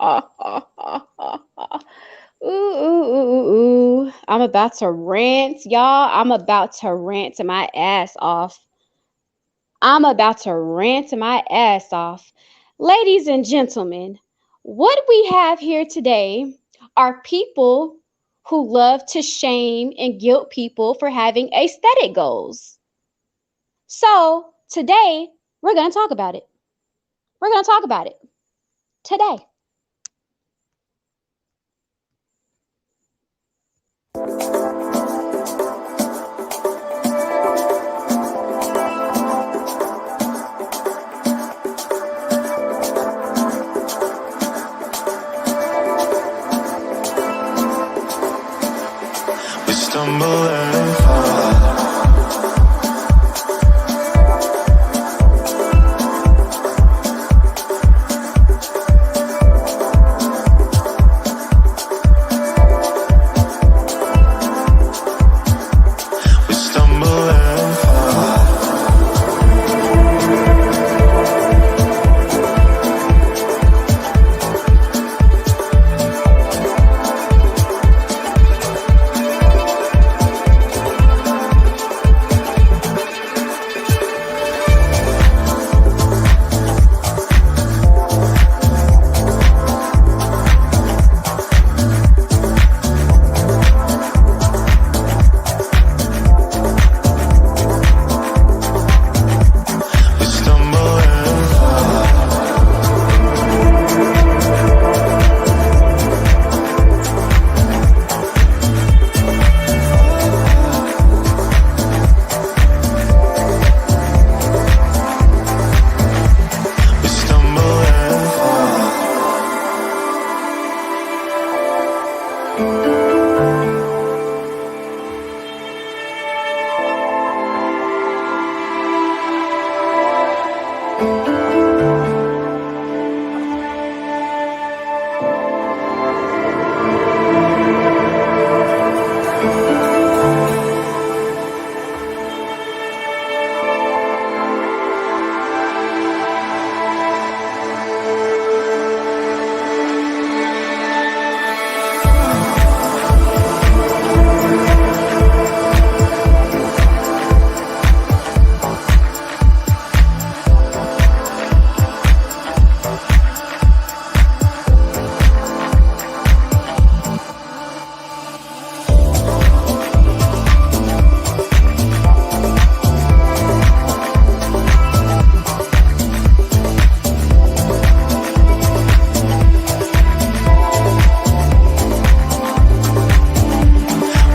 Ooh, ooh, ooh, ooh. I'm about to rant, y'all. I'm about to rant my ass off. I'm about to rant my ass off. Ladies and gentlemen, what we have here today are people who love to shame and guilt people for having aesthetic goals. So today, we're going to talk about it. We're going to talk about it today. We stumble and fall. We stumble and fall.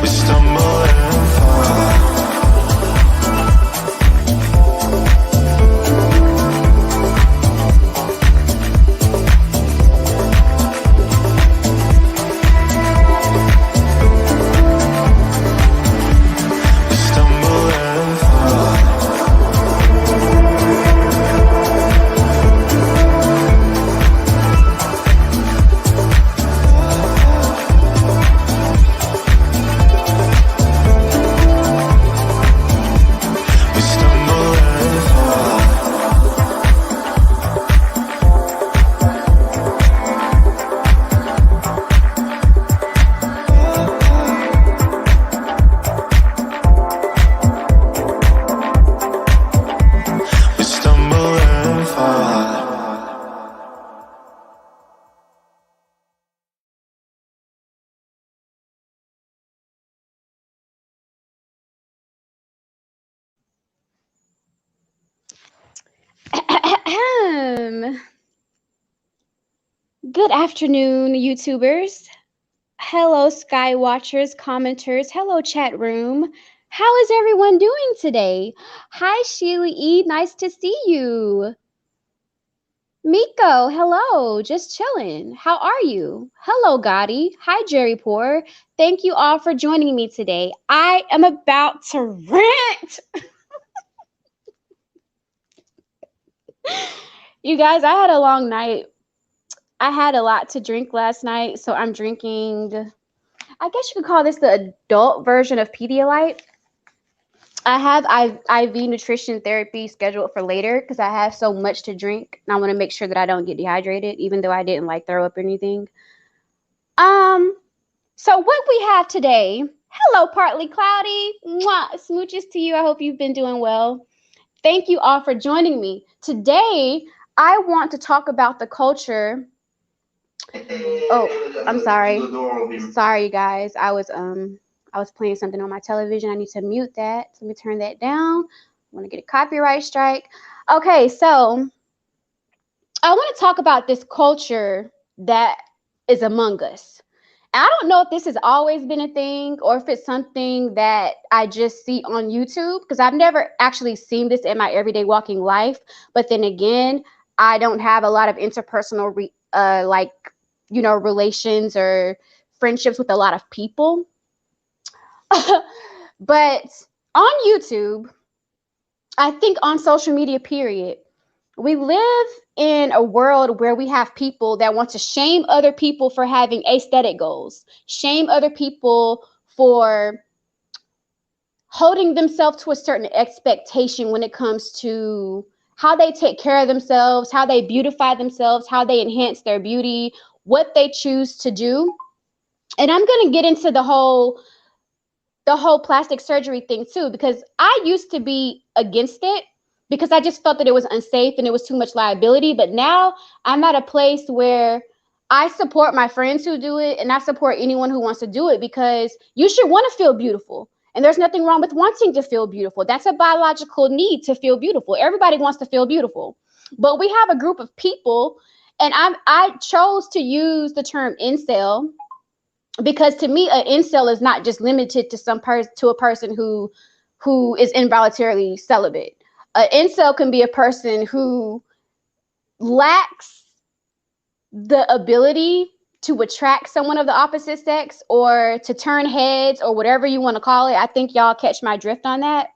We stumble and fall. We stumble and fall. We stumble and fall. We stumble and fall. We stumble and fall. We stumble and fall. Good afternoon, YouTubers. Hello, Sky Watchers, commenters. Hello, chat room. How is everyone doing today? Hi, Sheila E. Nice to see you. Miko, hello. Just chilling. How are you? Hello, Gotti. Hi, Jerry Poor. Thank you all for joining me today. I am about to rant. You guys, I had a long night. I had a lot to drink last night, so I'm drinking, I guess you could call this the adult version of Pedialyte. I have IV nutrition therapy scheduled for later because I have so much to drink and I want to make sure that I don't get dehydrated, even though I didn't like throw up or anything. Um, so what we have today, hello, partly cloudy. Mwah, smooches to you. I hope you've been doing well. Thank you all for joining me. Today, I want to talk about the culture. Oh, I'm sorry. Sorry, you guys. I was playing something on my television. I need to mute that. Let me turn that down. I want to get a copyright strike. Okay, so I want to talk about this culture that is among us. I don't know if this has always been a thing or if it's something that I just see on YouTube because I've never actually seen this in my everyday walking life. But then again, I don't have a lot of interpersonal, like, relations or friendships with a lot of people. But on YouTube, I think on social media, period, we live in a world where we have people that want to shame other people for having aesthetic goals, shame other people for holding themselves to a certain expectation when it comes to how they take care of themselves, how they beautify themselves, how they enhance their beauty, what they choose to do. And I'm going to get into the whole plastic surgery thing too, because I used to be against it because I just felt that it was unsafe and it was too much liability. But now I'm at a place where I support my friends who do it and I support anyone who wants to do it because you should want to feel beautiful. And there's nothing wrong with wanting to feel beautiful. That's a biological need to feel beautiful. Everybody wants to feel beautiful. But we have a group of people, and I chose to use the term incel because to me an incel is not just limited to to a person who is involuntarily celibate. An incel can be a person who lacks the ability to attract someone of the opposite sex or to turn heads or whatever you want to call it. I think y'all catch my drift on that.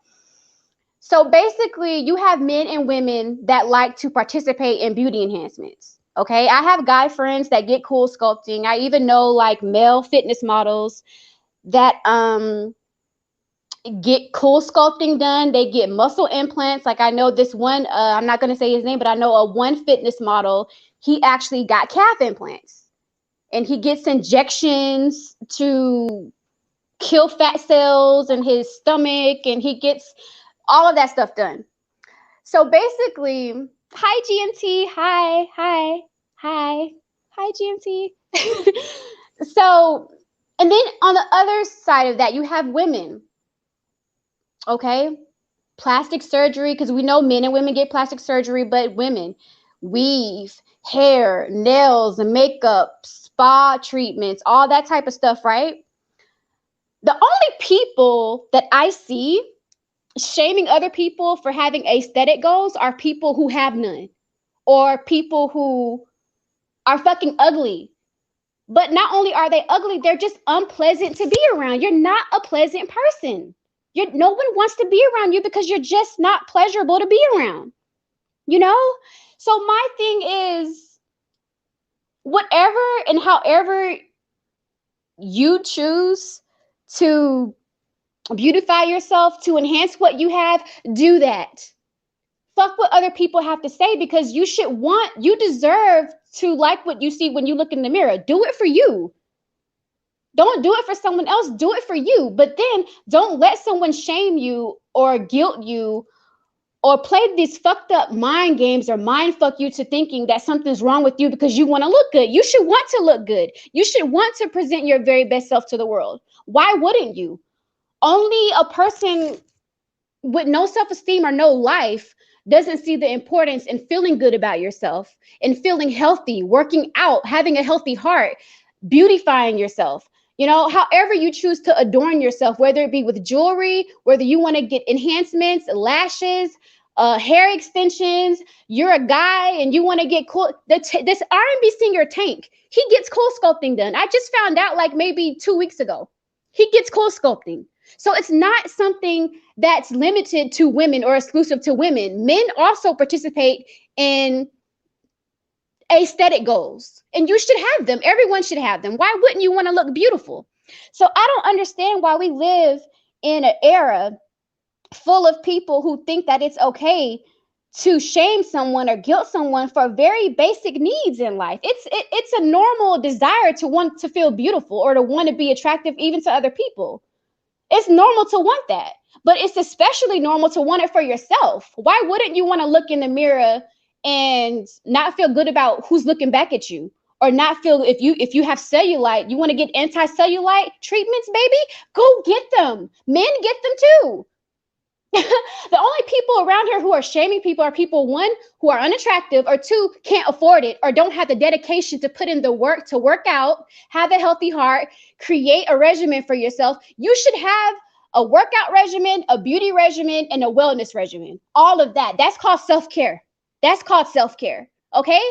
So basically, you have men and women that like to participate in beauty enhancements. Okay, I have guy friends that get cool sculpting. I even know like male fitness models that get cool sculpting done. They get muscle implants. Like I know this one, I'm not going to say his name, but I know a one fitness model. He actually got calf implants and he gets injections to kill fat cells in his stomach and he gets all of that stuff done. So basically, hi GMT, hi GMT. So, and then on the other side of that, you have women, okay? Plastic surgery, because we know men and women get plastic surgery, but women, weave, hair, nails, makeup, spa treatments, all that type of stuff, right? The only people that I see shaming other people for having aesthetic goals are people who have none or people who are fucking ugly. But not only are they ugly, they're just unpleasant to be around. You're not a pleasant person. No one wants to be around you because you're just not pleasurable to be around, you know? So my thing is whatever and however you choose to beautify yourself, to enhance what you have, do that. Fuck what other people have to say because you deserve to like what you see when you look in the mirror. Do it for you. Don't do it for someone else. Do it for you. But then don't let someone shame you or guilt you or play these fucked up mind games or mind fuck you to thinking that something's wrong with you because you want to look good. You should want to look good. You should want to present your very best self to the world. Why wouldn't you? Only a person with no self-esteem or no life doesn't see the importance in feeling good about yourself and feeling healthy, working out, having a healthy heart, beautifying yourself. However you choose to adorn yourself, whether it be with jewelry, whether you want to get enhancements, lashes, hair extensions, you're a guy and you want to get cool. This R&B singer Tank, he gets cool sculpting done. I just found out like maybe 2 weeks ago. He gets cool sculpting. So it's not something that's limited to women or exclusive to women. Men also participate in aesthetic goals, and you should have them. Everyone should have them. Why wouldn't you want to look beautiful? So I don't understand why we live in an era full of people who think that it's okay to shame someone or guilt someone for very basic needs in life. It's a normal desire to want to feel beautiful or to want to be attractive even to other people. It's normal to want that, but it's especially normal to want it for yourself. Why wouldn't you want to look in the mirror and not feel good about who's looking back at you? Or not feel, if you have cellulite, you want to get anti-cellulite treatments, baby? Go get them. Men get them too. The only people around here who are shaming people are people, one, who are unattractive, or two, can't afford it or don't have the dedication to put in the work to work out, have a healthy heart, create a regimen for yourself. You should have a workout regimen, a beauty regimen, and a wellness regimen. All of that. That's called self-care. That's called self-care. Okay?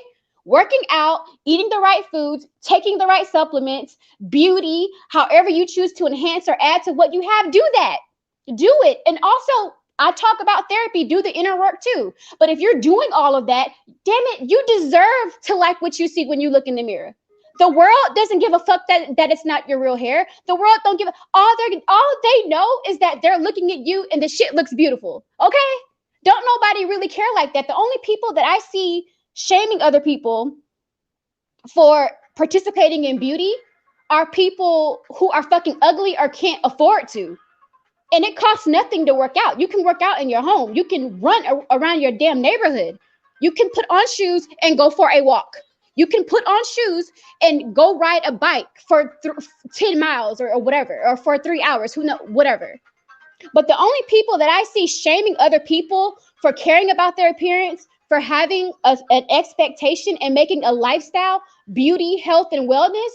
Working out, eating the right foods, taking the right supplements, beauty, however you choose to enhance or add to what you have, do that. Do it. And also, I talk about therapy, do the inner work too. But if you're doing all of that, damn it, you deserve to like what you see when you look in the mirror. The world doesn't give a fuck that it's not your real hair. The world don't give all they know is that they're looking at you and the shit looks beautiful. Okay? Don't nobody really care like that. The only people that I see shaming other people for participating in beauty are people who are fucking ugly or can't afford to. And it costs nothing to work out. You can work out in your home. You can run around your damn neighborhood. You can put on shoes and go for a walk. You can put on shoes and go ride a bike for 10 miles or whatever, or for 3 hours, who knows, whatever. But the only people that I see shaming other people for caring about their appearance, for having an expectation and making a lifestyle, beauty, health, and wellness,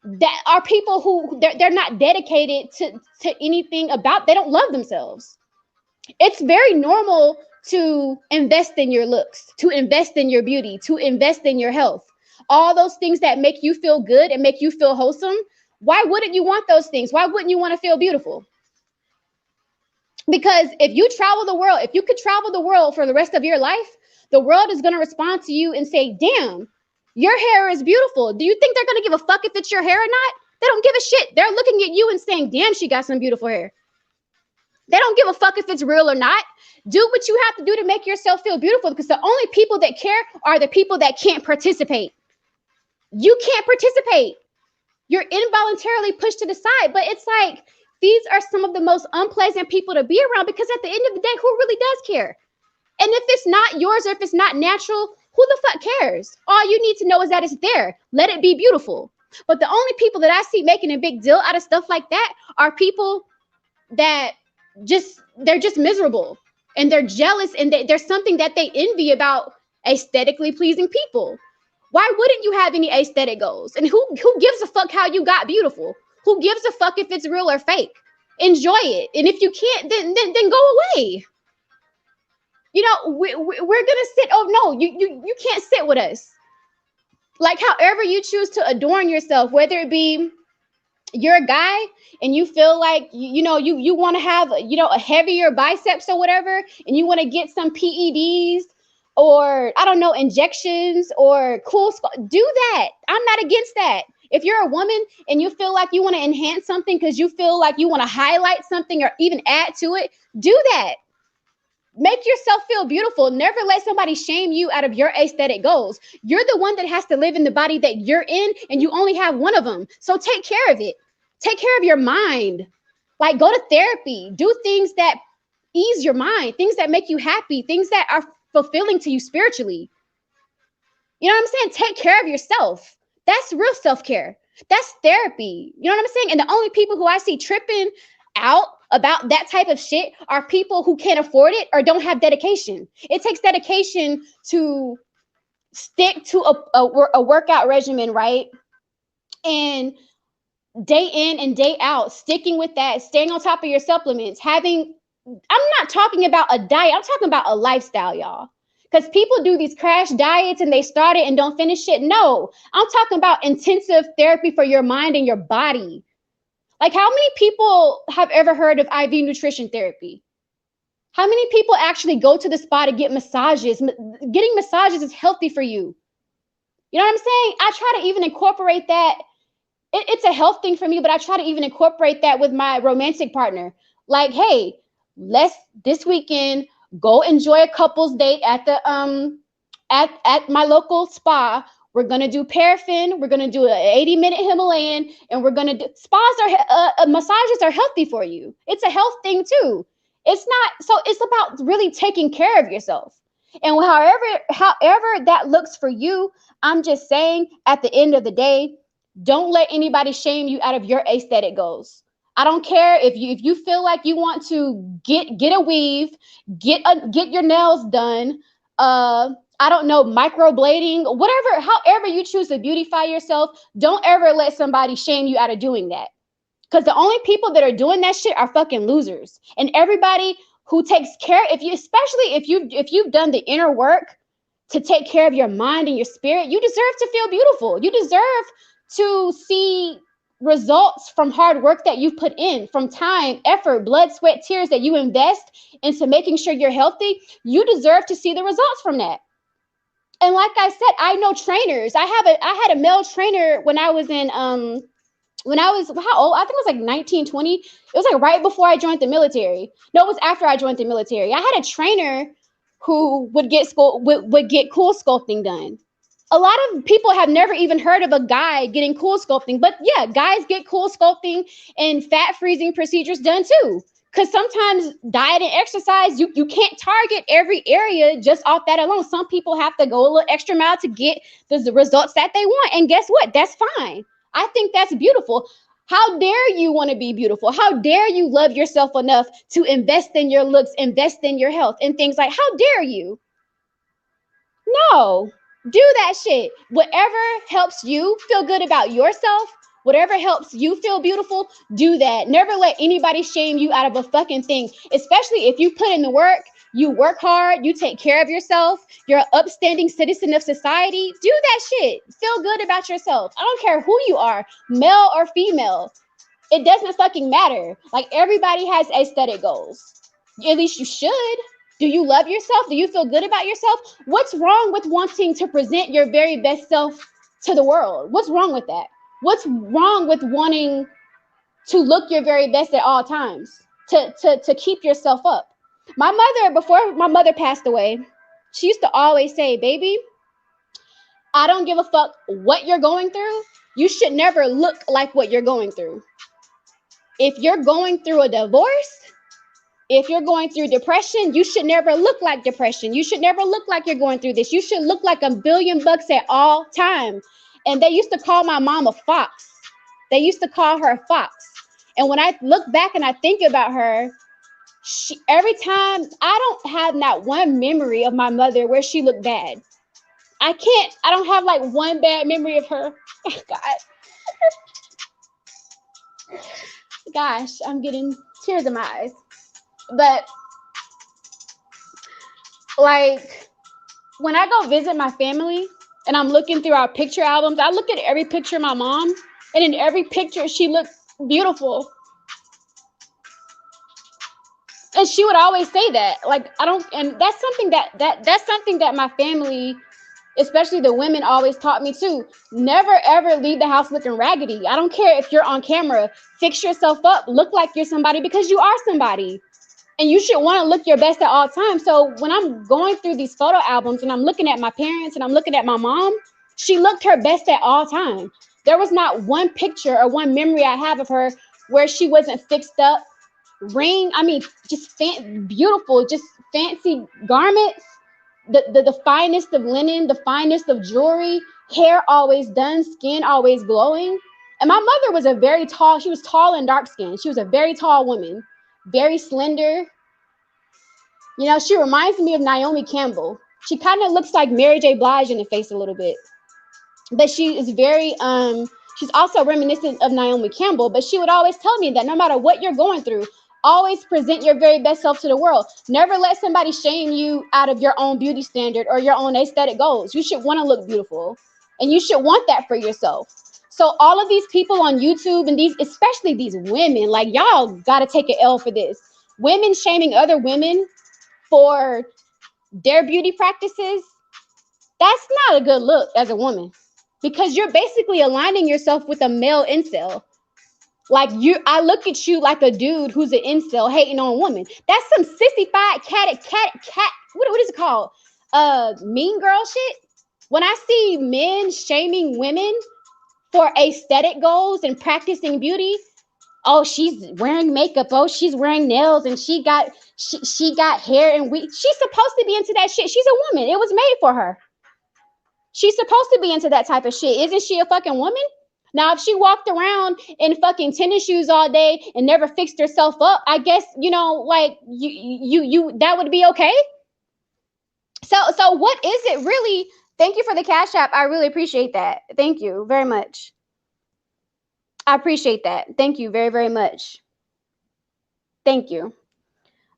that are people who they're not dedicated to anything about, they don't love themselves. It's very normal to invest in your looks, to invest in your beauty, to invest in your health, all those things that make you feel good and make you feel wholesome. Why wouldn't you want those things? Why wouldn't you want to feel beautiful? Because if you travel the world, if you could travel the world for the rest of your life, the world is going to respond to you and say, damn, your hair is beautiful. Do you think they're going to give a fuck if it's your hair or not? They don't give a shit. They're looking at you and saying, damn, she got some beautiful hair. They don't give a fuck if it's real or not. Do what you have to do to make yourself feel beautiful, because the only people that care are the people that can't participate. You can't participate. You're involuntarily pushed to the side. But it's like, these are some of the most unpleasant people to be around, because at the end of the day, who really does care? And if it's not yours or if it's not natural, who the fuck cares? All you need to know is that it's there. Let it be beautiful. But the only people that I see making a big deal out of stuff like that are people that they're just miserable and they're jealous, and there's something that they envy about aesthetically pleasing people. Why wouldn't you have any aesthetic goals? And who gives a fuck how you got beautiful? Who gives a fuck if it's real or fake? Enjoy it. And if you can't, then go away. You know, we're gonna sit. Oh no, you can't sit with us. Like, however you choose to adorn yourself, whether it be you're a guy and you feel like you want to have a heavier biceps or whatever, and you want to get some PEDs or I don't know, injections or do that. I'm not against that. If you're a woman and you feel like you want to enhance something because you feel like you want to highlight something or even add to it, do that. Make yourself feel beautiful. Never let somebody shame you out of your aesthetic goals. You're the one that has to live in the body that you're in, and you only have one of them. So take care of it. Take care of your mind. Like, go to therapy. Do things that ease your mind, things that make you happy, things that are fulfilling to you spiritually. You know what I'm saying? Take care of yourself. That's real self-care. That's therapy. You know what I'm saying? And the only people who I see tripping out about that type of shit are people who can't afford it or don't have dedication. It takes dedication to stick to a workout regimen, right? And day in and day out, sticking with that, staying on top of your supplements, I'm not talking about a diet, I'm talking about a lifestyle, y'all. Because people do these crash diets and they start it and don't finish it. No, I'm talking about intensive therapy for your mind and your body. Like, how many people have ever heard of IV nutrition therapy? How many people actually go to the spa to get massages? Getting massages is healthy for you. You know what I'm saying? I try to even incorporate that. It's a health thing for me, but I try to even incorporate that with my romantic partner. Like, hey, let's this weekend go enjoy a couple's date at the at my local spa. We're gonna do paraffin. We're gonna do an 80-minute Himalayan, and we're gonna do spas are massages are healthy for you. It's a health thing too. It's not so. It's about really taking care of yourself. And however that looks for you, I'm just saying at the end of the day, don't let anybody shame you out of your aesthetic goals. I don't care if you feel like you want to get a weave, get your nails done, I don't know, microblading, whatever, however you choose to beautify yourself, don't ever let somebody shame you out of doing that. Because the only people that are doing that shit are fucking losers. And everybody who takes care, if you, especially if you've done the inner work to take care of your mind and your spirit, you deserve to feel beautiful. You deserve to see results from hard work that you've put in, from time, effort, blood, sweat, tears that you invest into making sure you're healthy. You deserve to see the results from that. And like I said, I know trainers. I had a male trainer when I was in when I was how old? I think it was like 19, 20. It was like right before I joined the military. No, it was after I joined the military. I had a trainer who would get cool sculpting done. A lot of people have never even heard of a guy getting cool sculpting, but yeah, guys get cool sculpting and fat freezing procedures done too. Because sometimes diet and exercise, you can't target every area just off that alone. Some people have to go a little extra mile to get the results that they want. And guess what? That's fine. I think that's beautiful. How dare you want to be beautiful? How dare you love yourself enough to invest in your looks, invest in your health, and things like, how dare you? No, do that shit. Whatever helps you feel good about yourself, whatever helps you feel beautiful, do that. Never let anybody shame you out of a fucking thing, especially if you put in the work, you work hard, you take care of yourself, you're an upstanding citizen of society. Do that shit. Feel good about yourself. I don't care who you are, male or female. It doesn't fucking matter. Like, everybody has aesthetic goals. At least you should. Do you love yourself? Do you feel good about yourself? What's wrong with wanting to present your very best self to the world? What's wrong with that? What's wrong with wanting to look your very best at all times? To keep yourself up. My mother, before my mother passed away, she used to always say, baby, I don't give a fuck what you're going through. You should never look like what you're going through. If you're going through a divorce, if you're going through depression, you should never look like depression. You should never look like you're going through this. You should look like $1,000,000,000 at all time. And they used to call my mom a fox. They used to call her a fox. And when I look back and I think about her, every time, I don't have not one memory of my mother where she looked bad. I don't have like one bad memory of her. Oh, God. Gosh, I'm getting tears in my eyes. But like, when I go visit my family and I'm looking through our picture albums, I look at every picture of my mom, and in every picture she looked beautiful. And she would always say that. Like, I don't, and that's something that's something that my family, especially the women, always taught me too. Never ever leave the house looking raggedy. I don't care if you're on camera. Fix yourself up, look like you're somebody, because you are somebody. And you should want to look your best at all times. So when I'm going through these photo albums and I'm looking at my parents and I'm looking at my mom, she looked her best at all times. There was not one picture or one memory I have of her where she wasn't fixed up. Just beautiful, just fancy garments, the finest of linen, the finest of jewelry, hair always done, skin always glowing. And my mother was she was tall and dark skinned. She was a very tall woman, very slender. You know, she reminds me of Naomi Campbell. She kind of looks like Mary J. Blige in the face a little bit. But she is very, she's also reminiscent of Naomi Campbell, but she would always tell me that no matter what you're going through, always present your very best self to the world. Never let somebody shame you out of your own beauty standard or your own aesthetic goals. You should want to look beautiful, and you should want that for yourself. So all of these people on YouTube and especially these women, like, y'all got to take an L for this. Women shaming other women for their beauty practices, that's not a good look as a woman, because you're basically aligning yourself with a male incel. Like I look at you like a dude who's an incel hating on a woman. That's some sissified cat. What is it called? Mean girl shit. When I see men shaming women for aesthetic goals and practicing beauty, oh, she's wearing makeup. Oh, she's wearing nails, and she got hair and she's supposed to be into that shit. She's a woman. It was made for her. She's supposed to be into that type of shit. Isn't she a fucking woman? Now, if she walked around in fucking tennis shoes all day and never fixed herself up, I guess, like that would be okay. So what is it really? Thank you for the Cash App. I really appreciate that. Thank you very much. I appreciate that. Thank you very, very much. Thank you.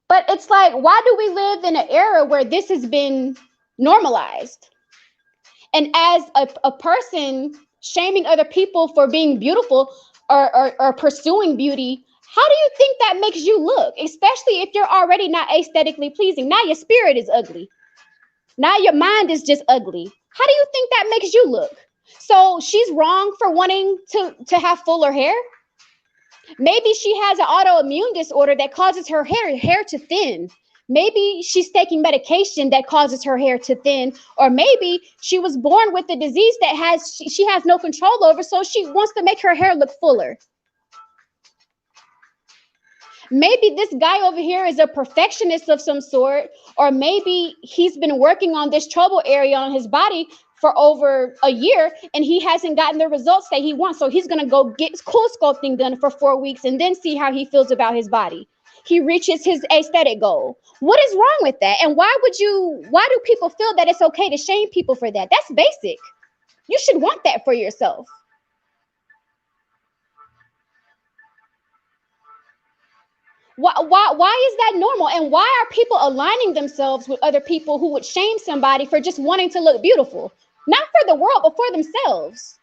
But it's like, why do we live in an era where this has been normalized? And as a person shaming other people for being beautiful or pursuing beauty, how do you think that makes you look? Especially if you're already not aesthetically pleasing. Now your spirit is ugly. Now your mind is just ugly. How do you think that makes you look? So she's wrong for wanting to have fuller hair. Maybe she has an autoimmune disorder that causes her hair to thin. Maybe she's taking medication that causes her hair to thin, or maybe she was born with a disease that she has no control over, so she wants to make her hair look fuller. Maybe this guy over here is a perfectionist of some sort, or maybe he's been working on this trouble area on his body for over a year and he hasn't gotten the results that he wants. So he's going to go get cool sculpting done for 4 weeks and then see how he feels about his body. He reaches his aesthetic goal. What is wrong with that? And why do people feel that it's okay to shame people for that? That's basic. You should want that for yourself. Why is that normal? And why are people aligning themselves with other people who would shame somebody for just wanting to look beautiful? Not for the world, but for themselves.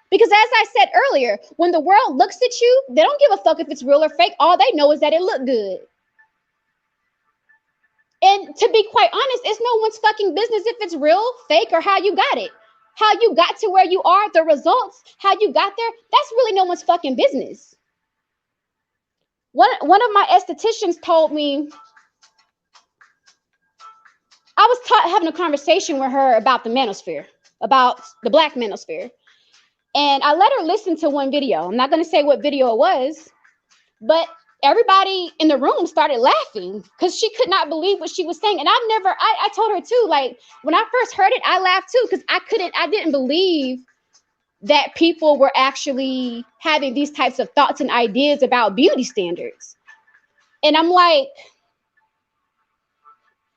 Because as I said earlier, when the world looks at you, they don't give a fuck if it's real or fake. All they know is that it looked good. And to be quite honest, it's no one's fucking business if it's real, fake, or how you got it. How you got to where you are, the results, how you got there, that's really no one's fucking business. One of my estheticians told me, I was having a conversation with her about the manosphere, about the black manosphere. And I let her listen to one video. I'm not going to say what video it was, but everybody in the room started laughing because she could not believe what she was saying. And I told her too, like, when I first heard it, I laughed too, because I didn't believe that people were actually having these types of thoughts and ideas about beauty standards. And I'm like,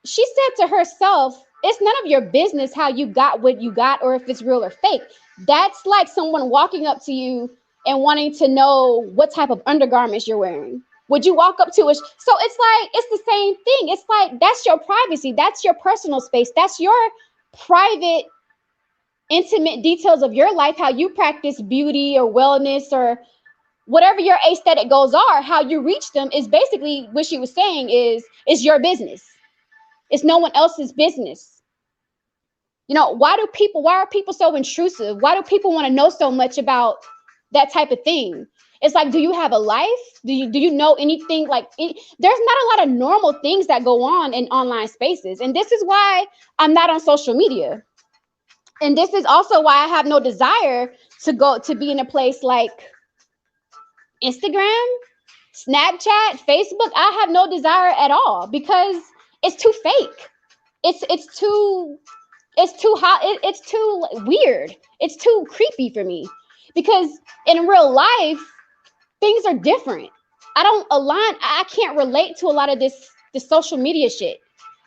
she said to herself, it's none of your business how you got what you got or if it's real or fake. That's like someone walking up to you and wanting to know what type of undergarments you're wearing. Would you walk up to it? So it's like, it's the same thing. It's like, that's your privacy. That's your personal space. That's your private, intimate details of your life, how you practice beauty or wellness or whatever your aesthetic goals are. How you reach them is basically what she was saying is your business. It's no one else's business. You know, why are people so intrusive? Why do people want to know so much about that type of thing? It's like, do you have a life? Do you know anything? Like, there's not a lot of normal things that go on in online spaces. And this is why I'm not on social media. And this is also why I have no desire to be in a place like Instagram, Snapchat, Facebook. I have no desire at all because it's too fake. It's too hot. It's too weird. It's too creepy for me because in real life, things are different. I can't relate to a lot of this social media shit.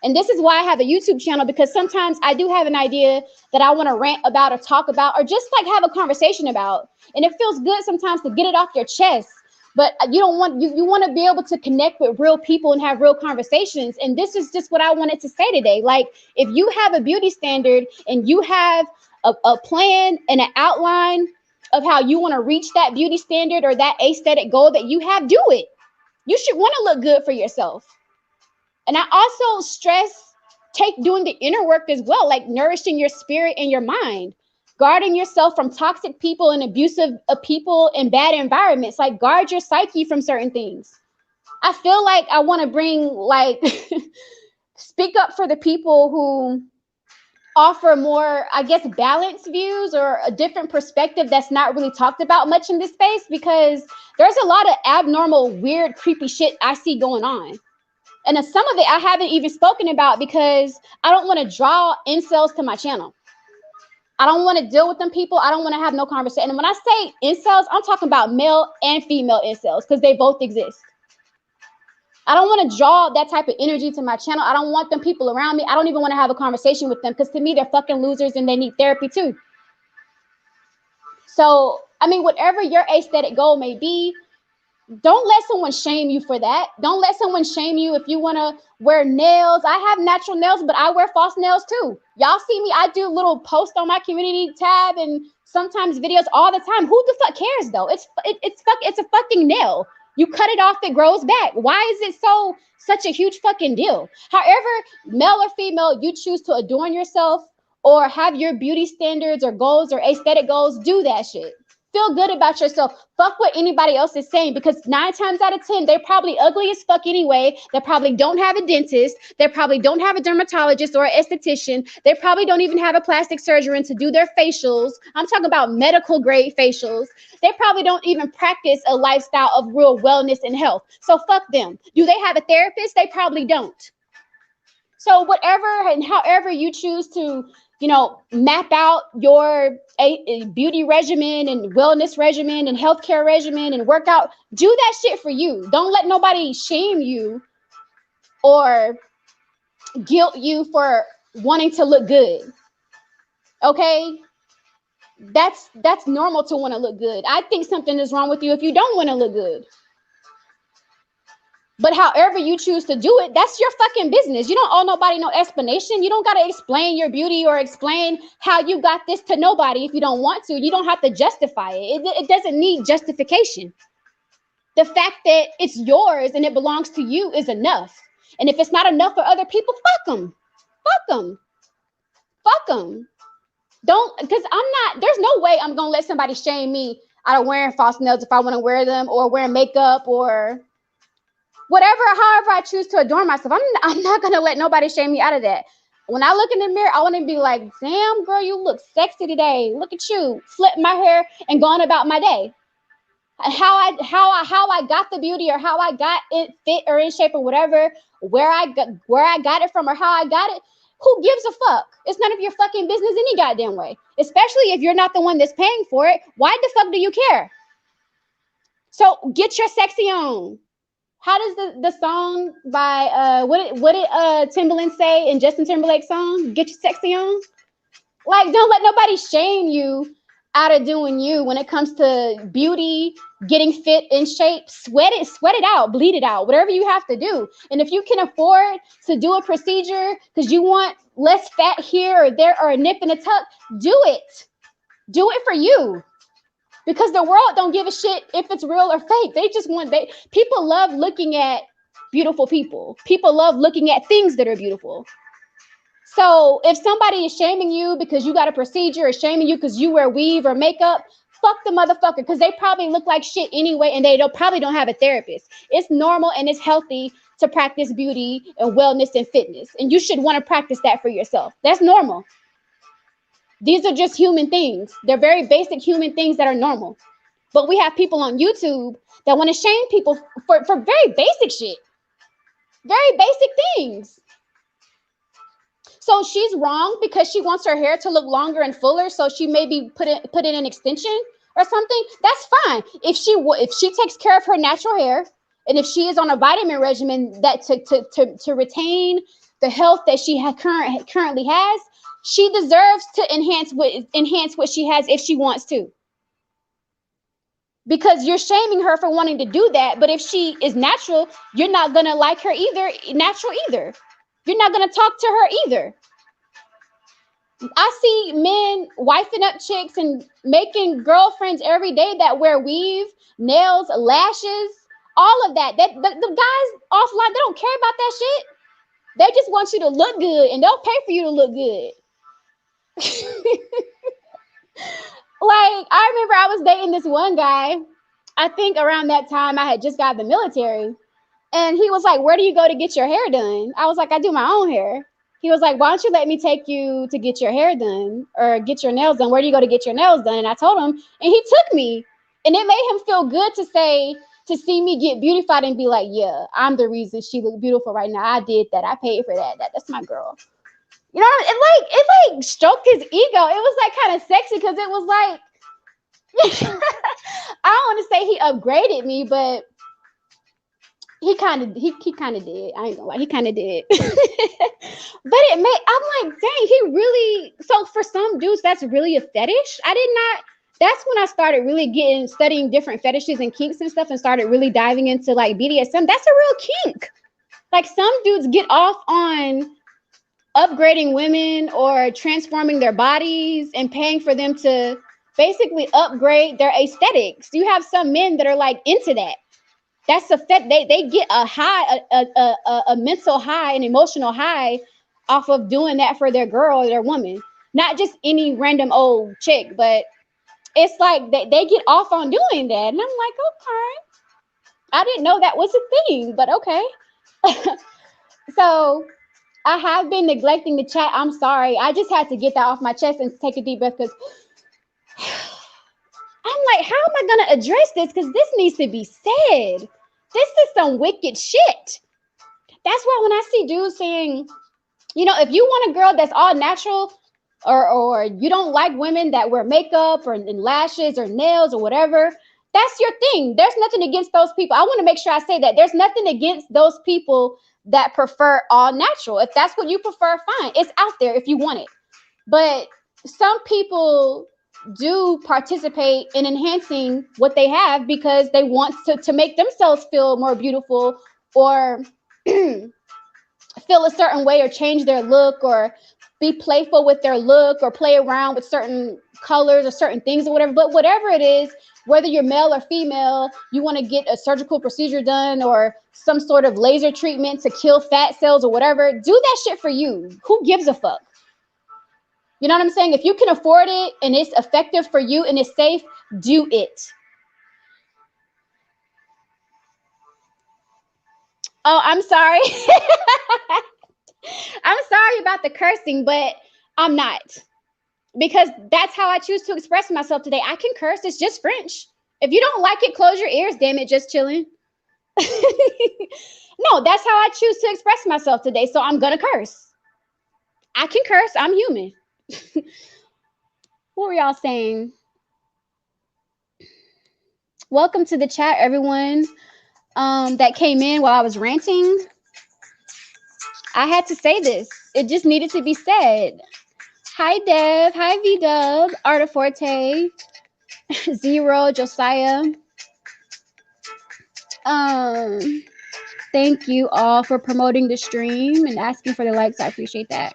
And this is why I have a YouTube channel, because sometimes I do have an idea that I want to rant about or talk about or just like have a conversation about. And it feels good sometimes to get it off your chest. But you want to be able to connect with real people and have real conversations. And this is just what I wanted to say today. Like, if you have a beauty standard and you have a plan and an outline of how you want to reach that beauty standard or that aesthetic goal that you have, do it. You should want to look good for yourself. And I also stress, take doing the inner work as well, like nourishing your spirit and your mind. Guarding yourself from toxic people and abusive people and bad environments. Like, guard your psyche from certain things. I feel like I want to bring, like, speak up for the people who offer more, I guess, balanced views or a different perspective that's not really talked about much in this space, because there's a lot of abnormal, weird, creepy shit I see going on. And some of it I haven't even spoken about because I don't want to draw incels to my channel. I don't want to deal with them people. I don't want to have no conversation. And when I say incels, I'm talking about male and female incels, because they both exist. I don't want to draw that type of energy to my channel. I don't want them people around me. I don't even want to have a conversation with them, because to me, they're fucking losers and they need therapy too. So, I mean, whatever your aesthetic goal may be, don't let someone shame you for that. Don't let someone shame you if you want to wear nails. I have natural nails, but I wear false nails too. Y'all see me, I do little posts on my community tab and sometimes videos all the time. Who the fuck cares though? It's a fucking nail. You cut it off, it grows back. Why is it such a huge fucking deal? However, male or female, you choose to adorn yourself or have your beauty standards or goals or aesthetic goals, do that shit. Feel good about yourself. Fuck what anybody else is saying, because 9 times out of 10, they're probably ugly as fuck anyway. They probably don't have a dentist. They probably don't have a dermatologist or an esthetician. They probably don't even have a plastic surgeon to do their facials. I'm talking about medical grade facials. They probably don't even practice a lifestyle of real wellness and health. So fuck them. Do they have a therapist? They probably don't. So whatever and however you choose to, map out your a beauty regimen and wellness regimen and healthcare regimen and workout, do that shit for you. Don't let nobody shame you or guilt you for wanting to look good. Okay? That's normal to want to look good. I think something is wrong with you if you don't want to look good. But however you choose to do it, that's your fucking business. You don't owe nobody no explanation. You don't got to explain your beauty or explain how you got this to nobody if you don't want to. You don't have to justify it. It doesn't need justification. The fact that it's yours and it belongs to you is enough. And if it's not enough for other people, fuck them. Fuck them. Fuck them. Don't, because there's no way I'm going to let somebody shame me out of wearing false nails if I want to wear them, or wearing makeup, or however I choose to adorn myself. I'm not going to let nobody shame me out of that. When I look in the mirror, I want to be like, damn, girl, you look sexy today. Look at you. Flip my hair and going about my day. How I got the beauty, or how I got it fit or in shape or whatever, where I got it from or how I got it, who gives a fuck? It's none of your fucking business any goddamn way. Especially if you're not the one that's paying for it. Why the fuck do you care? So get your sexy on. How does the song by what did Timbaland say in Justin Timberlake's song? Get your sexy on. Like, don't let nobody shame you out of doing you when it comes to beauty, getting fit in shape. Sweat it out, bleed it out, whatever you have to do. And if you can afford to do a procedure because you want less fat here or there, or a nip and a tuck, do it. Do it for you. Because the world don't give a shit if it's real or fake. They just people love looking at beautiful people. People love looking at things that are beautiful. So if somebody is shaming you because you got a procedure, or shaming you because you wear weave or makeup, fuck the motherfucker, because they probably look like shit anyway, and they probably don't have a therapist. It's normal and it's healthy to practice beauty and wellness and fitness. And you should want to practice that for yourself. That's normal. These are just human things. They're very basic human things that are normal. But we have people on YouTube that want to shame people for very basic shit. Very basic things. So she's wrong because she wants her hair to look longer and fuller, so she maybe put in an extension or something. That's fine. If she takes care of her natural hair, and if she is on a vitamin regimen that to retain the health that she currently has, she deserves to enhance what she has if she wants to. Because you're shaming her for wanting to do that. But if she is natural, you're not going to like her natural either. You're not going to talk to her either. I see men wifing up chicks and making girlfriends every day that wear weave, nails, lashes, all of that. The guys offline, they don't care about that shit. They just want you to look good, and they'll pay for you to look good. Like, I remember I was dating this one guy. I think around that time I had just got the military. And he was like, "Where do you go to get your hair done?" I was like, "I do my own hair." He was like, "Why don't you let me take you to get your hair done or get your nails done? Where do you go to get your nails done?" And I told him, and he took me. And it made him feel good to say, to see me get beautified and be like, "Yeah, I'm the reason she look beautiful right now. I did that. I paid for that. That's my girl." You know, it like stroked his ego. It was like kind of sexy because it was like I don't want to say he upgraded me, but he kind of did. I ain't gonna lie, he kind of did. But it made I'm like, dang, he really. So for some dudes, that's really a fetish. I did not. That's when I started really getting studying different fetishes and kinks and stuff, and started really diving into like BDSM. That's a real kink. Like some dudes get off on upgrading women or transforming their bodies and paying for them to basically upgrade their aesthetics. You have some men that are like into that. That's a fet. They get a high, a mental high, an emotional high off of doing that for their girl or their woman. Not just any random old chick, but it's like they get off on doing that. And I'm like, okay, I didn't know that was a thing, but okay. So I have been neglecting the chat. I'm sorry. I just had to get that off my chest and take a deep breath because I'm like, how am I going to address this? Because this needs to be said. This is some wicked shit. That's why when I see dudes saying, if you want a girl that's all natural, or you don't like women that wear makeup or and lashes or nails or whatever, that's your thing. There's nothing against those people. I want to make sure I say that. There's nothing against those people that prefer all natural. If that's what you prefer, fine. It's out there if you want it. But some people do participate in enhancing what they have because they want to make themselves feel more beautiful, or feel a certain way, or change their look, or be playful with their look, or play around with certain colors or certain things or whatever. But whatever it is, whether you're male or female, you want to get a surgical procedure done or some sort of laser treatment to kill fat cells or whatever, do that shit for you. Who gives a fuck? You know what I'm saying? If you can afford it and it's effective for you and it's safe, do it. Oh, I'm sorry. I'm sorry about the cursing, but I'm not. Because that's how I choose to express myself today. I can curse, it's just French. If you don't like it, close your ears, damn it, just chilling. No, that's how I choose to express myself today. So I'm gonna curse. I can curse, I'm human. What were y'all saying? Welcome to the chat, everyone that came in while I was ranting. I had to say this. It just needed to be said. Hi, Dev. Hi, V Dub. Artaforte. Zero. Josiah. Um, Thank you all for promoting the stream and asking for the likes. I appreciate that.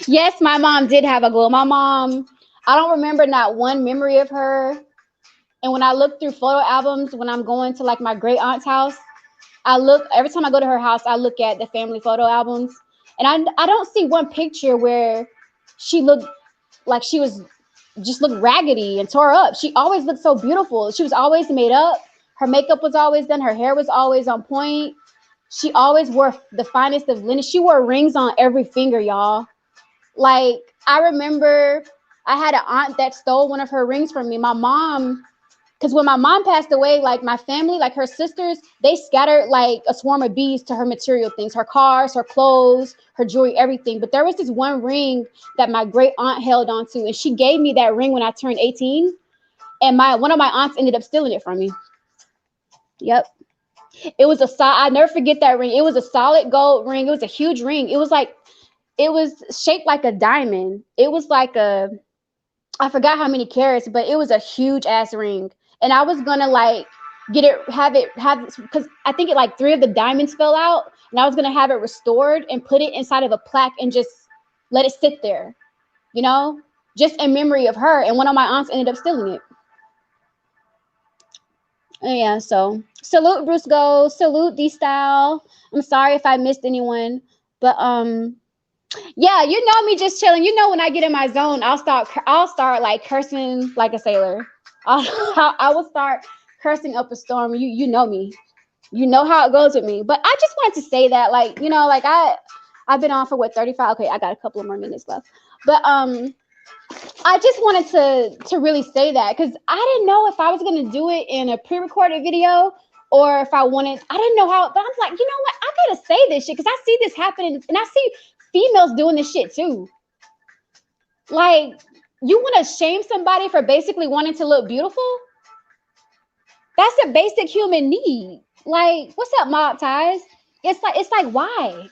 Yes, my mom did have a glow. My mom, I don't remember not one memory of her. And when I look through photo albums, when I'm going to like my great aunt's house, I look every time I go to her house, I look at the family photo albums, and I don't see one picture where she looked like she was just looked raggedy and tore up. She always looked so beautiful. She was always made up. Her makeup was always done. Her hair was always on point. She always wore the finest of linen. She wore rings on every finger, y'all. Like, I remember I had an aunt that stole one of her rings from me. My mom, because when my mom passed away, like my family, like her sisters, they scattered like a swarm of bees to her material things, her cars, her clothes, her jewelry, everything. But there was this one ring that my great aunt held on to, and she gave me that ring when I turned 18. And one of my aunts ended up stealing it from me. Yep. It was I never forget that ring. It was a solid gold ring. It was a huge ring. It was shaped like a diamond. It was like I forgot how many carats, but it was a huge ass ring. And I was gonna like have it, because I think it like three of the diamonds fell out, and I was gonna have it restored and put it inside of a plaque and just let it sit there, just in memory of her. And one of my aunts ended up stealing it. And yeah, so salute Bruce Go, salute D Style. I'm sorry if I missed anyone, but Yeah, you know me just chilling. You know when I get in my zone, I'll start like cursing like a sailor. I will start cursing up a storm. You know me. You know how it goes with me. But I just wanted to say that, like, like I've been on for what, 35. Okay, I got a couple of more minutes left. But I just wanted to really say that because I didn't know if I was gonna do it in a pre-recorded video or if I wanted. I didn't know how, but I'm like, you know what? I gotta say this shit because I see this happening and I see females doing this shit too. Like, you want to shame somebody for basically wanting to look beautiful? That's a basic human need. Like, what's up, mob ties? It's like why?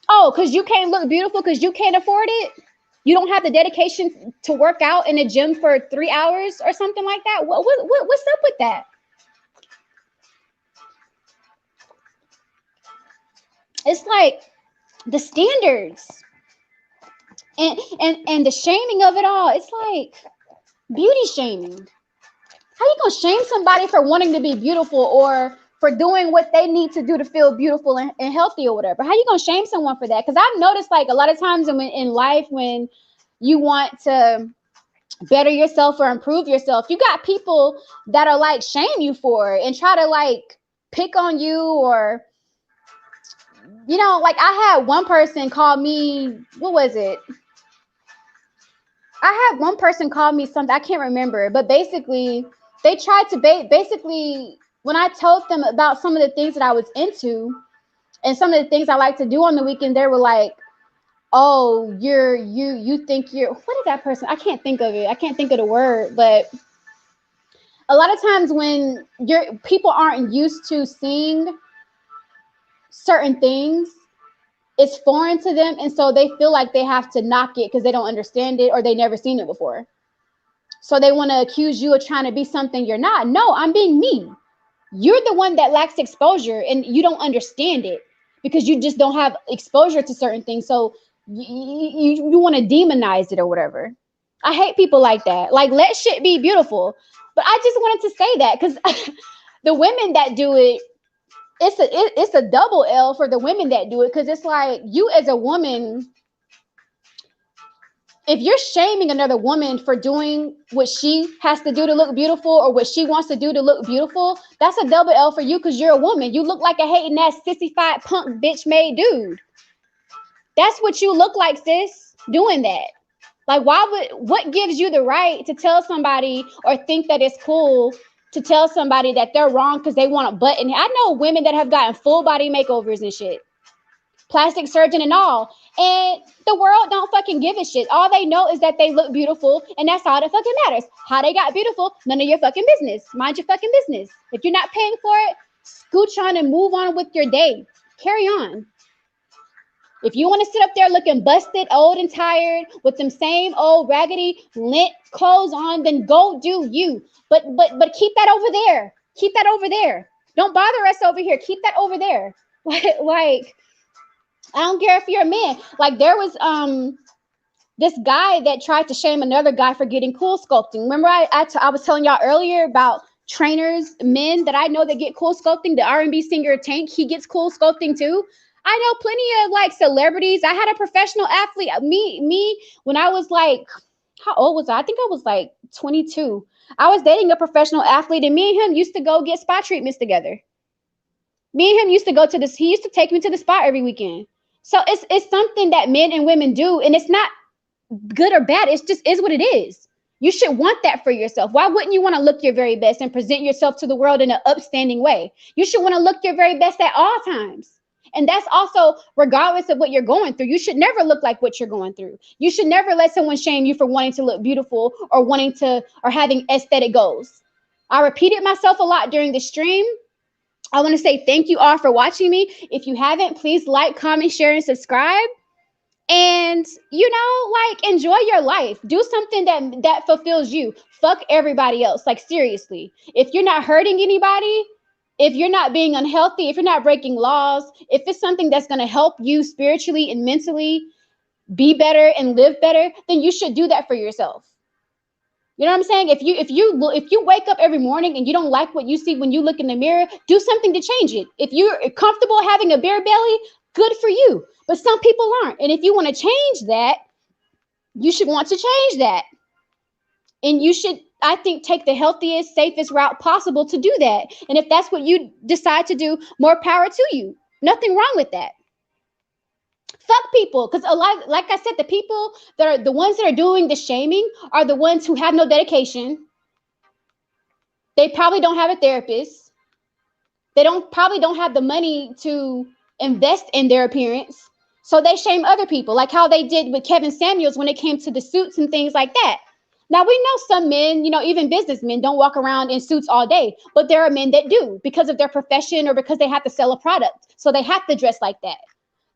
Oh, because you can't look beautiful because you can't afford it? You don't have the dedication to work out in a gym for 3 hours or something like that? What's up with that? It's like the standards and the shaming of it all. It's like beauty shaming. How you gonna shame somebody for wanting to be beautiful or for doing what they need to do to feel beautiful and healthy or whatever? How you gonna shame someone for that? Because I've noticed like a lot of times in life when you want to better yourself or improve yourself, you got people that are like shame you for it and try to like pick on you or like I had one person call me, what was it? I had one person call me something, I can't remember, but basically they tried to basically when I told them about some of the things that I was into and some of the things I like to do on the weekend, they were like, "Oh, you think you're what is that person? I can't think of it. I can't think of the word, but a lot of times when people aren't used to seeing certain things, it's foreign to them, and so they feel like they have to knock it because they don't understand it or they never seen it before. So they want to accuse you of trying to be something you're not. No, I'm being me. You're the one that lacks exposure and you don't understand it because you just don't have exposure to certain things. So you want to demonize it or whatever. I hate people like that. Like, let shit be beautiful. But I just wanted to say that because the women that do it, it's a double L for the women that do it because it's like you as a woman, if you're shaming another woman for doing what she has to do to look beautiful or what she wants to do to look beautiful, that's a double L for you because you're a woman. You look like a hating ass sissified punk bitch made dude. That's what you look like, sis, doing that. Like, what gives you the right to tell somebody or think that it's cool to tell somebody that they're wrong because they want a butt? And I know women that have gotten full body makeovers and shit, plastic surgeon and all, and the world don't fucking give a shit. All they know is that they look beautiful, and that's all that fucking matters. How they got beautiful, none of your fucking business. Mind your fucking business. If you're not paying for it, scooch on and move on with your day. Carry on. If you want to sit up there looking busted, old and tired with them same old raggedy lint clothes on, then go do you. But keep that over there. Keep that over there. Don't bother us over here. Keep that over there. Like I don't care if you're a man. Like there was this guy that tried to shame another guy for getting cool sculpting. Remember I was telling y'all earlier about trainers, men that I know that get cool sculpting. The R&B singer Tank, he gets cool sculpting too. I know plenty of like celebrities. I had a professional athlete. Me when I was like, how old was I? I think I was like 22. I was dating a professional athlete, and me and him used to go get spa treatments together. Me and him used to go to this. He used to take me to the spa every weekend. So it's something that men and women do, and it's not good or bad. It's just is what it is. You should want that for yourself. Why wouldn't you want to look your very best and present yourself to the world in an upstanding way? You should want to look your very best at all times. And that's also regardless of what you're going through. You should never look like what you're going through. You should never let someone shame you for wanting to look beautiful or wanting to or having aesthetic goals. I repeated myself a lot during the stream. I want to say thank you all for watching me. If you haven't, please like, comment, share, and subscribe. And like enjoy your life. Do something that fulfills you. Fuck everybody else. Like seriously. If you're not hurting anybody, if you're not being unhealthy, if you're not breaking laws, if it's something that's going to help you spiritually and mentally be better and live better, then you should do that for yourself. You know what I'm saying? If you wake up every morning and you don't like what you see when you look in the mirror, do something to change it. If you're comfortable having a bare belly, Good for you. But some people aren't. And if you want to change that, you should want to change that. And you should, I think, take the healthiest, safest route possible to do that. And if that's what you decide to do, more power to you. Nothing wrong with that. Fuck people, because a lot, like I said, the people that are the ones that are doing the shaming are the ones who have no dedication. They probably don't have a therapist. They don't have the money to invest in their appearance. So they shame other people, like how they did with Kevin Samuels when it came to the suits and things like that. Now we know some men, even businessmen don't walk around in suits all day, but there are men that do because of their profession or because they have to sell a product. So they have to dress like that.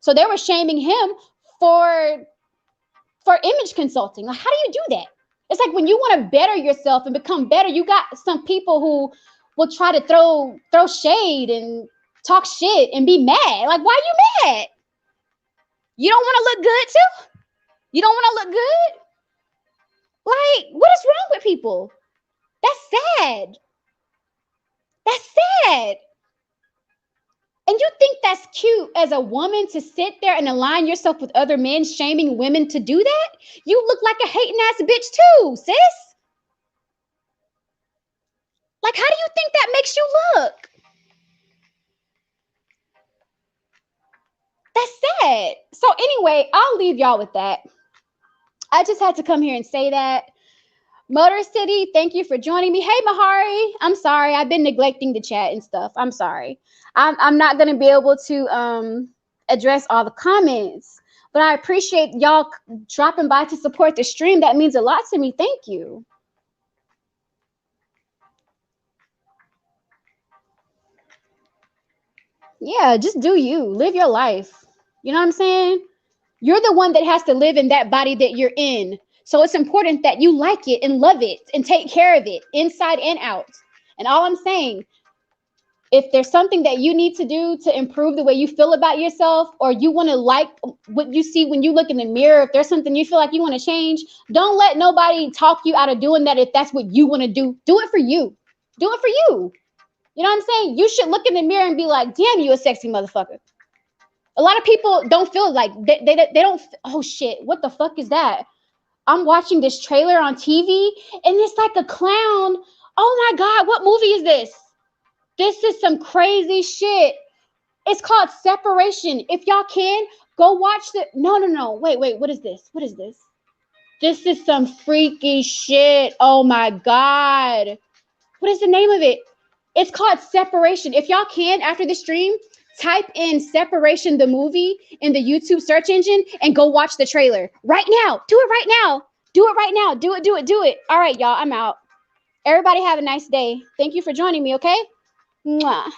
So they were shaming him for image consulting. Like, how do you do that? It's like when you want to better yourself and become better, you got some people who will try to throw shade and talk shit and be mad. Like, why are you mad? You don't want to look good too? You don't want to look good? Like, what is wrong with people? That's sad. That's sad. And you think that's cute as a woman to sit there and align yourself with other men shaming women to do that? You look like a hating ass bitch too, sis. Like, how do you think that makes you look? That's sad. So anyway, I'll leave y'all with that. I just had to come here and say that. Motor City, thank you for joining me. Hey, Mahari. I'm sorry. I've been neglecting the chat and stuff. I'm sorry. I'm not going to be able to address all the comments, but I appreciate y'all dropping by to support the stream. That means a lot to me. Thank you. Yeah, just do you. Live your life. You know what I'm saying? You're the one that has to live in that body that you're in. So it's important that you like it and love it and take care of it inside and out. And all I'm saying, if there's something that you need to do to improve the way you feel about yourself, or you want to like what you see when you look in the mirror, if there's something you feel like you want to change, don't let nobody talk you out of doing that. If that's what you want to do it for you. Do it for you. You know what I'm saying? You should look in the mirror and be like, damn, you a sexy motherfucker. A lot of people don't feel like they don't. Oh shit, what the fuck is that? I'm watching this trailer on TV and it's like a clown. Oh my God, what movie is this? This is some crazy shit. It's called Separation. If y'all can, go watch the. No. Wait. What is this? What is this? This is some freaky shit. Oh my God. What is the name of it? It's called Separation. If y'all can, after the stream, type in Separation the movie in the YouTube search engine and go watch the trailer right now. Do it right now. Do it right now. Do it. All right, y'all, I'm out. Everybody have a nice day. Thank you for joining me, okay? Mwah.